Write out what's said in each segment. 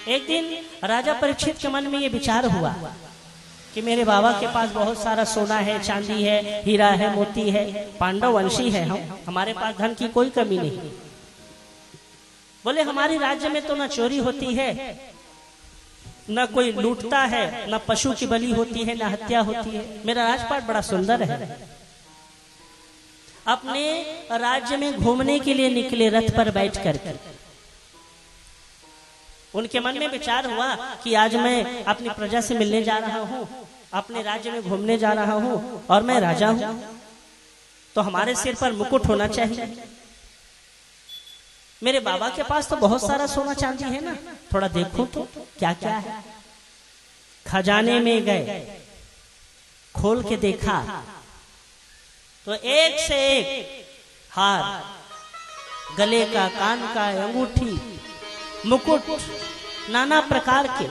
एक दिन राजा परीक्षित के मन में ये विचार हुआ कि मेरे बाबा के पास बहुत सारा सोना है, चांदी है, हीरा है, मोती है, पांडव वंशी है, हमारे पास धन की कोई कमी नहीं। बोले हमारे राज्य में तो न चोरी होती है, न कोई लूटता है, न पशु की बलि होती है, न हत्या होती है। मेरा राजपाट बड़ा सुंदर है। अपने राज्य में घूमने के लिए निकले रथ पर बैठ करके। उनके मन में विचार हुआ कि आज मैं अपनी प्रजा से मिलने जा रहा हूँ, अपने राज्य में घूमने जा रहा हूँ और मैं राजा हूँ, तो हमारे सिर पर मुकुट होना चाहिए। मेरे बाबा के पास तो बहुत सारा सोना चांदी है ना, थोड़ा देखो तो क्या क्या है। खजाने में गए, खोल के देखा तो एक से एक हार, गले का, कान का, अंगूठी, मुकुट नाना प्रकार के।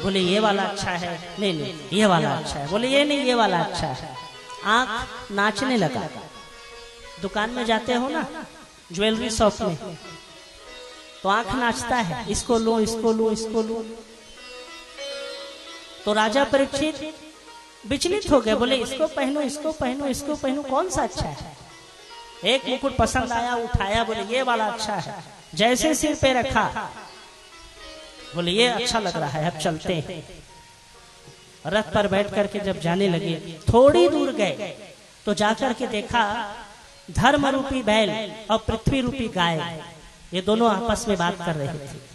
बोले ये वाला अच्छा है, नहीं नहीं ये वाला अच्छा है, बोले ये नहीं ये वाला अच्छा है। आंख नाचने लगा। दुकान में जाते हो ना, ज्वेलरी शॉप में, तो आंख नाचता है, इसको लो इसको लो इसको लो। तो राजा परीक्षित विचलित हो गए, बोले इसको पहनो इसको पहनो इसको पहनो, कौन सा अच्छा है। एक मुकुट पसंद आया, उठाया, बोले ये वाला अच्छा है। जैसे सिर पे रखा, बोले ये अच्छा लग रहा है, अब चलते हैं। रथ पर बैठ करके जब जाने लगे, थोड़ी दूर गए तो जाकर के देखा धर्म रूपी बैल और पृथ्वी रूपी गाय, ये दोनों आपस में बात कर रहे थे।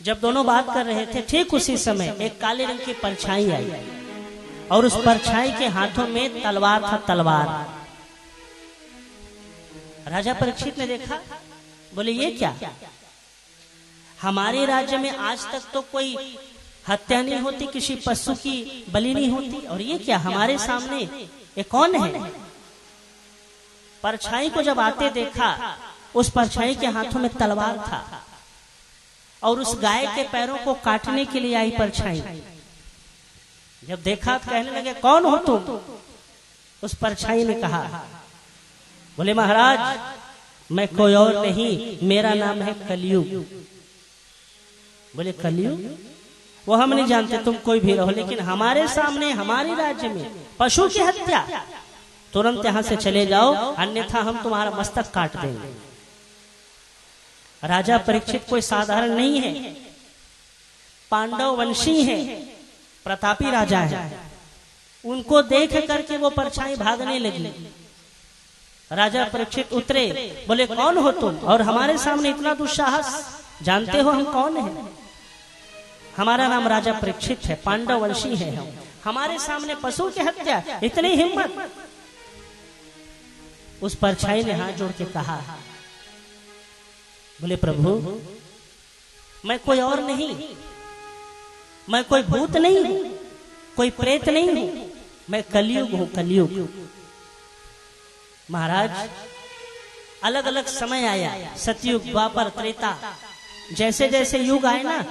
जब दोनों बात कर रहे थे, ठीक उसी समय एक काले रंग की परछाई आई और उस परछाई के हाथों में तलवार था, तलवार। राजा परीक्षित ने देखा, बोले ये क्या। हमारे राज्य में आज तक तो कोई हत्या नहीं होती, किसी पशु की बलि नहीं होती, और ये क्या हमारे सामने, ये कौन है। परछाई को जब आते देखा, उस परछाई के हाथों में तलवार था और उस गाय के पैरों को काटने के लिए आई परछाई। जब देखा तो कहने लगे कौन हो तुम। उस परछाई ने कहा, बोले महाराज मैं कोई और नहीं, मेरा नाम है कलयुग। बोले कलयुग, वो हम नहीं जानते, तुम कोई भी रहो, लेकिन हमारे सामने हमारे राज्य में पशु की हत्या, तुरंत यहां से चले जाओ, अन्यथा हम तुम्हारा मस्तक काट देंगे। राजा परीक्षित कोई साधारण नहीं है, पांडव वंशी है, प्रतापी राजा है। उनको देख करके वो परछाई भागने लगी। राजा परीक्षित उतरे, बोले कौन हो तुम और हमारे सामने इतना दुस्साहस, जानते हो हम कौन है। हमारा नाम राजा परीक्षित है, पांडव वंशी है हम, हमारे सामने पशु की हत्या, इतनी हिम्मत। उस परछाई ने हाथ जोड़ के कहा, बोले प्रभु मैं कोई और नहीं, मैं कोई भूत नहीं हूं, कोई प्रेत नहीं हूं, मैं कलयुग हूं, कलयुग। महाराज अलग अलग समय आया, सतयुग, द्वापर, त्रेता, जैसे जैसे युग आए ना,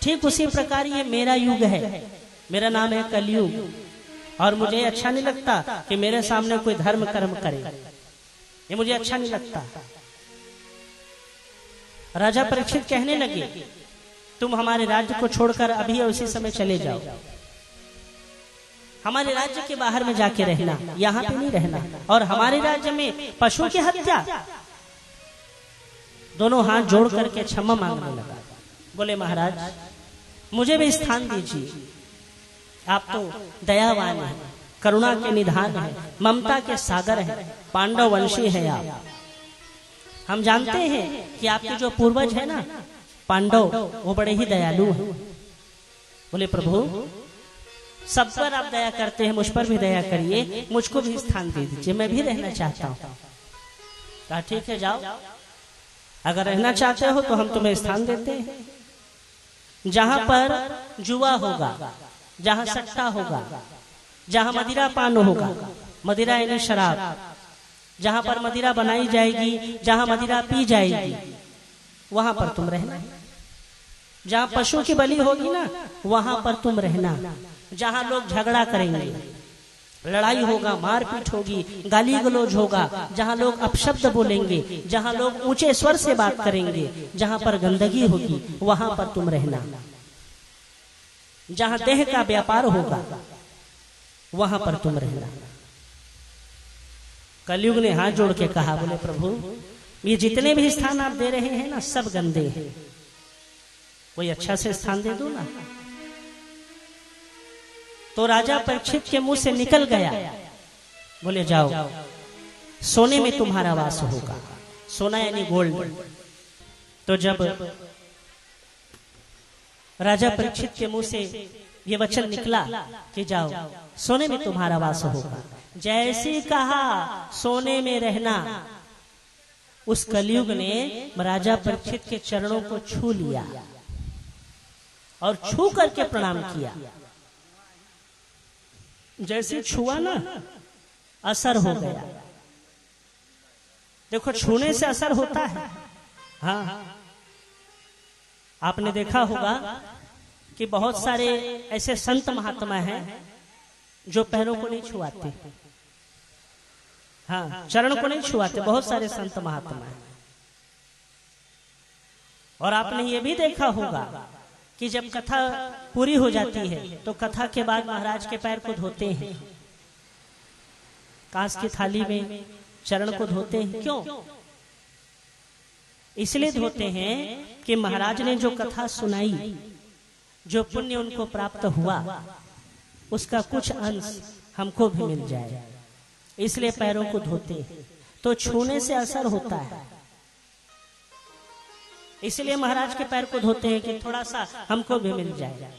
ठीक उसी प्रकार ये मेरा युग है। मेरा नाम है कलयुग और मुझे अच्छा नहीं लगता कि मेरे सामने कोई धर्म कर्म करे, ये मुझे अच्छा नहीं लगता। राजा परीक्षित कहने लगे तुम हमारे राज्य को छोड़कर अभी उसी समय चले जाओ, हमारे राज्य के बाहर में जाके रहना, यहाँ पे नहीं रहना। और हमारे राज्य में पशु की हत्या। दोनों हाथ जोड़ करके क्षमा मांगने लगा। बोले महाराज मुझे भी स्थान दीजिए, आप तो दयावान हैं, करुणा के निधान है, ममता के सागर है, पांडव वंशी है आप। हम जानते हैं कि आपके जो पूर्वज है ना पांडव, वो बड़े ही दयालु हैं। बोले प्रभु सब पर आप दया करते हैं, मुझ पर भी दया करिए, मुझको भी स्थान दे दीजिए, मैं भी रहना चाहता हूँ। कहा ठीक है जाओ, अगर रहना चाहते हो तो हम तुम्हें स्थान देते हैं। जहां पर जुआ होगा, जहां सट्टा होगा, जहां मदिरा पान होगा, मदिरा यानी शराब, जहां पर मदिरा बनाई जाएगी, जहां मदिरा पी जाएगी, वहां पर तुम रहना। जहां पशु की बलि होगी ना, वहां पर तुम रहना। जहां लोग झगड़ा करेंगे, लड़ाई होगा, मारपीट होगी, गाली गलौज होगा, जहां लोग अपशब्द बोलेंगे, जहां लोग ऊंचे स्वर से बात करेंगे, जहां पर गंदगी होगी वहां पर तुम रहना। जहां देह का व्यापार होगा वहां पर तुम रहना। कलयुग ने हाथ जोड़ के कहा, बोले प्रभु ये जितने भी स्थान आप दे रहे हैं ना सब गंदे हैं, कोई अच्छा से स्थान दे दो ना। तो राजा परीक्षित के मुंह से निकल गया, बोले जाओ सोने में तुम्हारा वास होगा। सोना यानी गोल्ड। तो जब राजा परीक्षित के मुंह से ये वचन निकला कि जाओ सोने में तुम्हारा वास होगा, जैसे कहा सोने में रहना, उस कलयुग ने राजा परीक्षित के चरणों को छू लिया और छू करके प्रणाम किया। जैसे छुआ ना असर हो गया। देखो छूने से असर होता है। हाँ, आपने देखा होगा कि बहुत सारे ऐसे संत महात्मा हैं जो पैरों को नहीं छुआते। हाँ, चरण को नहीं छुआते, बहुत सारे संत महात्मा हैं। और आपने ये भी देखा होगा कि जब कथा पूरी हो जाती है तो कथा के बाद महाराज के पैर को धोते हैं, कांच की थाली में चरण को धोते हैं। क्यों? इसलिए धोते हैं कि महाराज ने जो कथा सुनाई, जो पुण्य उनको प्राप्त हुआ, उसका कुछ अंश हमको भी मिल जाए, इसलिए पैरों को धोते हैं। तो छूने से असर होता है, इसलिए महाराज के पैर को धोते हैं कि थोड़ा सा हमको भी मिल जाए।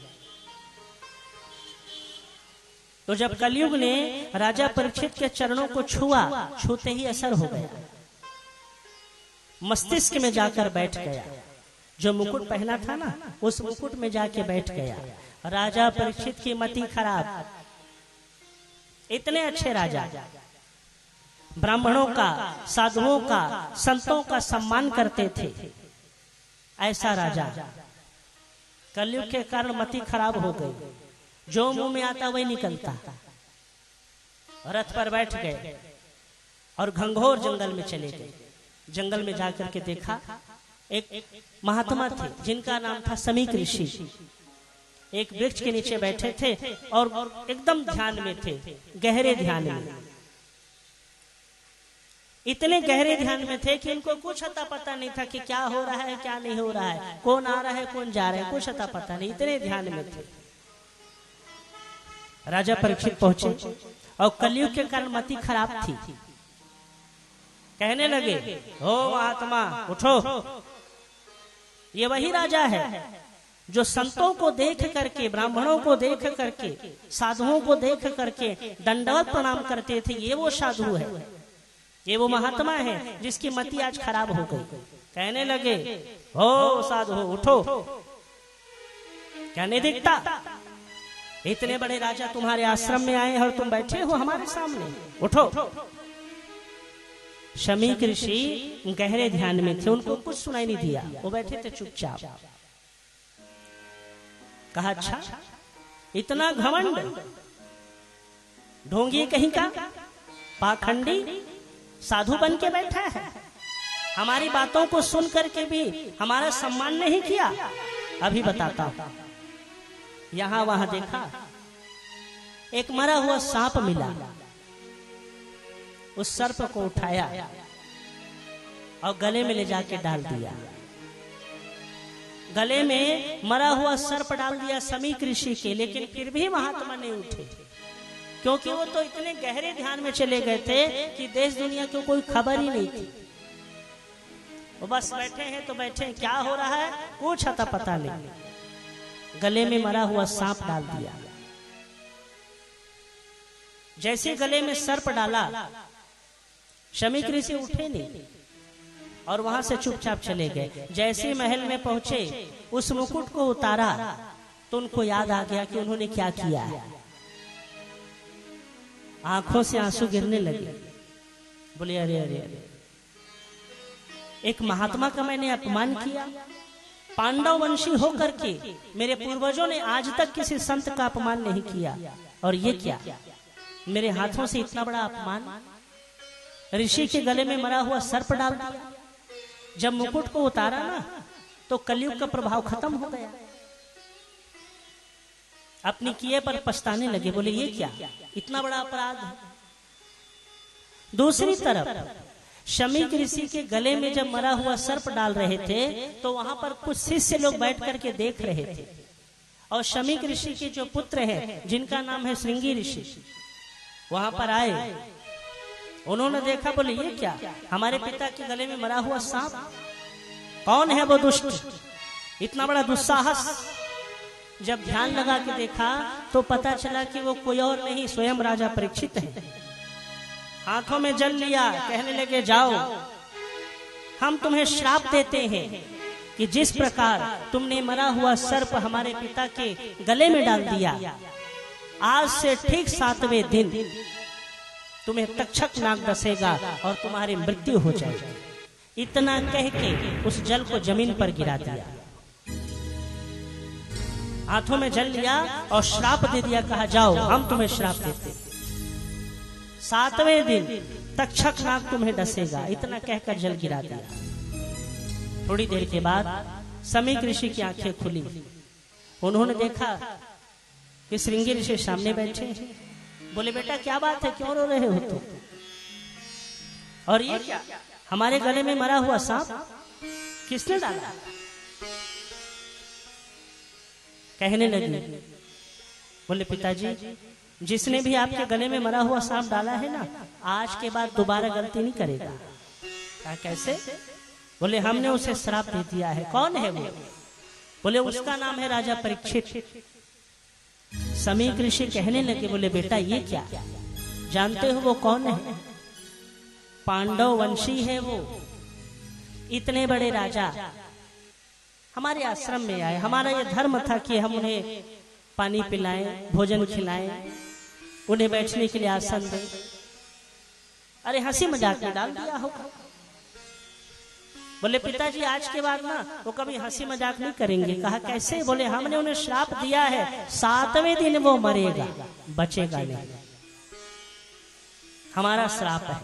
तो जब कलयुग ने राजा परीक्षित के चरणों को छुआ, छूते ही असर हो गया, मस्तिष्क में जाकर बैठ गया। जो मुकुट पहना था ना, उस मुकुट में जाके बैठ गया। राजा परीक्षित की मति खराब। इतने अच्छे राजा, ब्राह्मणों का, साधुओं का, संतों का सम्मान करते थे, ऐसा राजा कलयुग के कारण मति खराब हो गई। जो मुंह में आता वही निकलता। रथ पर बैठ गए और घंघोर जंगल में चले गए। जंगल में जाकर के देखा, एक महात्मा थे जिनका नाम था समीक ऋषि। एक वृक्ष के नीचे बैठे थे और एकदम ध्यान में थे, गहरे ध्यान में। इतने गहरे ध्यान में थे कि उनको कुछ अता पता नहीं था कि क्या हो रहा है क्या नहीं हो रहा है, कौन आ रहा है कौन जा रहा है, कुछ अता पता नहीं। इतने ध्यान में थे। राजा परीक्षित पहुंचे और कलयुग के कारण मति खराब थी। कहने लगे, ओ महात्मा उठो, ये वही राजा है जो संतों को देख करके, ब्राह्मणों को देख करके, साधुओं को देख करके दंडवत प्रणाम करते थे। ये वो साधु है, ये वो महात्मा है जिसकी मति आज खराब हो गई। कहने लगे, ओ साधु उठो, क्या नहीं दिखता? इतने बड़े राजा तुम्हारे आश्रम में आए और तुम बैठे हो हमारे सामने, उठो। शमीक ऋषि गहरे ध्यान में थे, उनको कुछ सुनाई नहीं दिया, वो बैठे थे चुपचाप। कहा, अच्छा इतना घमंड, ढोंगी कहीं का, पाखंडी साधु बन के बैठा है, हमारी बातों को सुन करके भी हमारा सम्मान नहीं किया। अभी बताता हूं। यहां वहां देखा, एक मरा हुआ सांप मिला, उस सर्प को उठाया और गले में ले जाके डाल दिया। गले में मरा हुआ सर्प डाल दिया समीक ऋषि के, लेकिन फिर भी महात्मा नहीं उठे, क्योंकि वो तो इतने गहरे ध्यान में चले गए थे कि देश दुनिया को कोई खबर ही नहीं थी। वो बस बैठे हैं तो बैठे हैं, क्या हो रहा है कुछ अता पता नहीं। गले में मरा हुआ सांप डाल दिया। जैसे गले में सर्प डाला, शमीक ऋषि उठे नहीं और वहां से चुपचाप चले गए। जैसे महल में पहुंचे, उस मुकुट को उतारा तो उनको याद आ गया कि उन्होंने क्या किया है। आंखों से आंसू गिरने लगे। बोले, अरे अरे अरे, एक महात्मा का मैंने अपमान किया। पांडव वंशी होकर के मेरे पूर्वजों ने आज तक किसी संत का अपमान नहीं किया, और ये क्या? मेरे हाथों से इतना बड़ा अपमान, ऋषि के गले में मरा हुआ सर्प डाल दिया। जब मुकुट को उतारा ना तो कलयुग का प्रभाव खत्म हो गया। अपनी किए पर पछताने लगे, बोले ये क्या, इतना बड़ा अपराध है। दूसरी तरफ शमीक ऋषि के गले में जब मरा हुआ सर्प डाल रहे थे तो वहां पर कुछ शिष्य लोग बैठ करके देख रहे थे, और शमीक ऋषि के जो पुत्र हैं जिनका नाम है श्रृंगी ऋषि, वहां पर आए। उन्होंने देखा, बोले ये क्या, हमारे पिता के गले में मरा हुआ सांप, कौन है वो दुष्ट, इतना बड़ा दुस्साहस। जब ध्यान लगा के देखा तो पता चला कि वो कोई और नहीं, स्वयं राजा परीक्षित है। हाथों में जल लिया, कहने लगे जाओ, हम तुम्हें श्राप देते हैं कि जिस प्रकार तुमने मरा हुआ सर्प हमारे पिता के गले में डाल दिया, आज से ठीक 7वें दिन तुम्हें तक्षक नाग डसेगा और तुम्हारी मृत्यु हो जाएगी। इतना कह के उस जल को जमीन पर गिरा दिया, हाथों में जल लिया और श्राप दे दिया, कहा जाओ हम तुम्हें श्राप देते, 7वें दिन तक्षक नाग तुम्हें डसेगा। इतना कहकर जल गिरा दिया। थोड़ी देर के बाद शमीक ऋषि की आंखें खुली। उन्होंने देखा कि श्रृंगी ऋषि सामने बैठे। बोले बेटा क्या बात है, क्यों रो रहे हो तुम, और ये क्या, हमारे गले में मरा हुआ सांप किसने डाला। कहने लगे, बोले पिताजी जिसने भी आपके गले में मरा हुआ सांप डाला है ना, आज के बाद दोबारा गलती नहीं करेगा। कहा कैसे, बोले हमने उसे श्राप दे दिया है। कौन है वो, बोले उसका नाम है राजा परीक्षित। शमीक ऋषि कहने लगे, बोले बेटा ये क्या, जानते हो वो कौन है, पांडव वंशी है वो, इतने बड़े राजा हमारे आश्रम में आए, हमारा ये धर्म था कि हम उन्हें पानी पिलाएं, भोजन खिलाएं, उन्हें बैठने के लिए आसन दें। अरे हंसी मजाक में डाल दिया होगा। बोले पिताजी आज के बाद ना वो कभी हंसी मजाक नहीं करेंगे। कहा कैसे, बोले हमने उन्हें श्राप दिया है, 7वें दिन वो मरेगा, बचेगा नहीं, हमारा श्राप है।